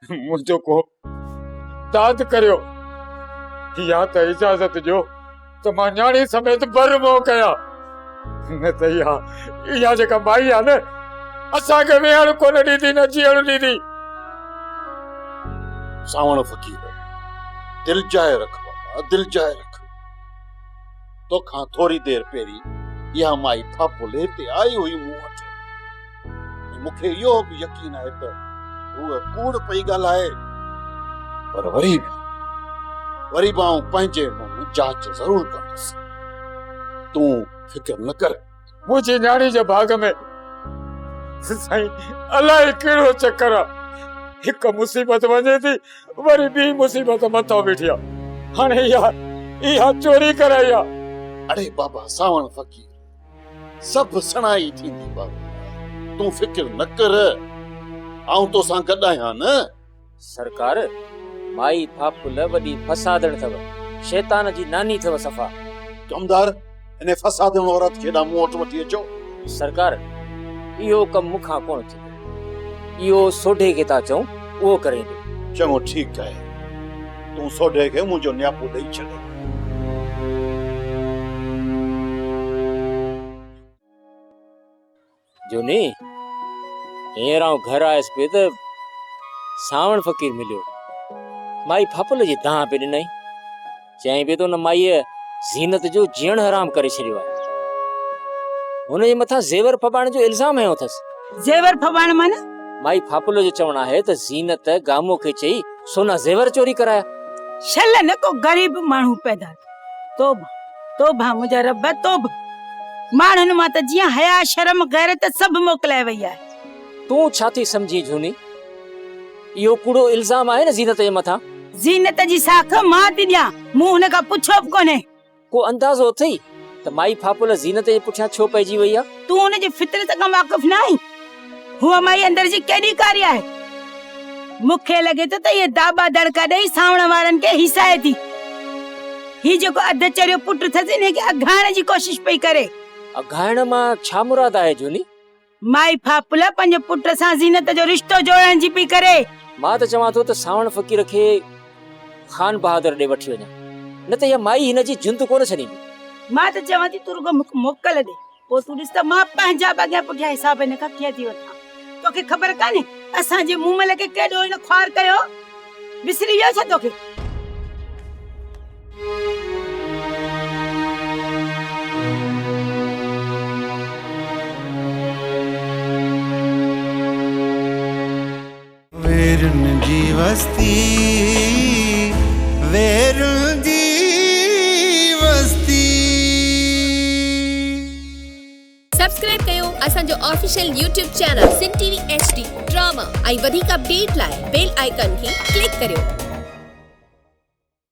मुझो को दाद करियो या त इजाजत जो त मां न्याणी समेत बर मोह कया न त या जेका माई आ न असांखे वेहण कोन ॾींदी न जीअण ॾींदी। सावण फ़कीर दिल जाए रख बाबा, दिल जाए रख। तोखां थोरी देर पहिरीं इहा माई थापुले ते आई हुई मूं वटि। मूंखे इहो बि यकीन आहे त उहा कूड़ पई ॻाल्हाए, पर वरी बि आऊं पंहिंजे मुंहुं जांच ज़रूर कंदुसि। तूं फिक्र न कर। मुंहिंजी न्याणी जे भाग में साईं अलाए कहिड़ो चक्कर आहे। हिकु मुसीबत वञे थी वरी ॿी मुसीबत मथां बीठी आहे। हाणे इहा चोरी कराई आहे। अरे बाबा सावण फ़कीर सभु सणाई थींदी बाबा, तूं फिक्र न कर। आऊं तोसां गॾु आहियां न। सरकार माई थापुल वॾी फसादण अथव, शैतान जी नानी अथव सफ़ा। कमदार इन फसादण औरत खे ॾांहुं मूं वटि वठी अचो। सरकार इहो कमु मूंखां कोन थींदो, इहो सोढे खे था चऊं उहो करे ॾे। चङो ठीकु आहे, तूं सोढे खे मुंहिंजो न्यापो ॾेई छॾ। जोनी हींअर आउं घर आयुसि पियो त सावण फ़कीर मिलियो। माई फापुल जी दाह पे ॾिनई, चई पियो त हुन माईअ ज़ीनत जो जीअण हराम करे छॾियो आहे। हुनजे मथां ज़ेवर फबाइण जो इल्ज़ाम हयो अथसि। ज़ेवर फबाइण माना? माई फापुल जो चवणु आहे त ज़ीनत गामो खे चई सोना ज़ेवर चोरी कराया। छल न को गरीब माण्हू पैदा। तौबा तौबा मुंहिंजा रब तौबा। माण्हुनि मां त जीअं हया शर्म गैरत सभु मोकिलाए वई आहे। तूं छा थी सम्झी झूनी? इहो कूड़ो इल्ज़ाम आहे न ज़ीनत जे मथां। ज़ीनत जी साख मां थी ॾियां, मूं हुन खां पुछो बि कोन्हे। को अंदाज़ो अथई त माई फापुल ज़ीनत जे पुठियां छो पइजी वई आहे? तूं हुनजी फितरत खां वाक़िफ़ न आहीं। हुअ माई अंदर जी केॾी कारी आहे। मूंखे लॻे थो त इहे दाबा दड़का ॾेई सावण वारनि खे हिसाए थी। ही जेको अध चरियो पुट अथसि इन खे अघाइण जी कोशिश पई करे। अघाइण मां छा मुराद आहे झूनी? माई फापुल पंहिंजे पुट सां ज़ीनत जो रिश्तो जोड़ण जी पई करे। मां त चवां थो त सावण फ़कीर खे खान बहादुर ॾे वठी वञा, न त इहा माई हिन जी जुंद कोन छॾींदी। मां त चवां थी तूं रुगो मूंखे मोकल ॾे, पोइ तूं ॾिस त मां पंहिंजा अॻियां पुठियां हिसाब हिन खां कीअं थी वठां। तोखे ख़बर कान्हे असांजे मूमल खे केॾो हिन ख्वार कयो? विसरी वियो छा तोखे? वेरुन जी वस्ती, वेरुन जी वस्ती। सब्सक्राइब कयो असांजो ऑफिशियल YouTube चैनल सिन टीवी HD ड्रामा ऐं वधीक अपडेट लाइ बेल आइकन खे क्लिक करियो।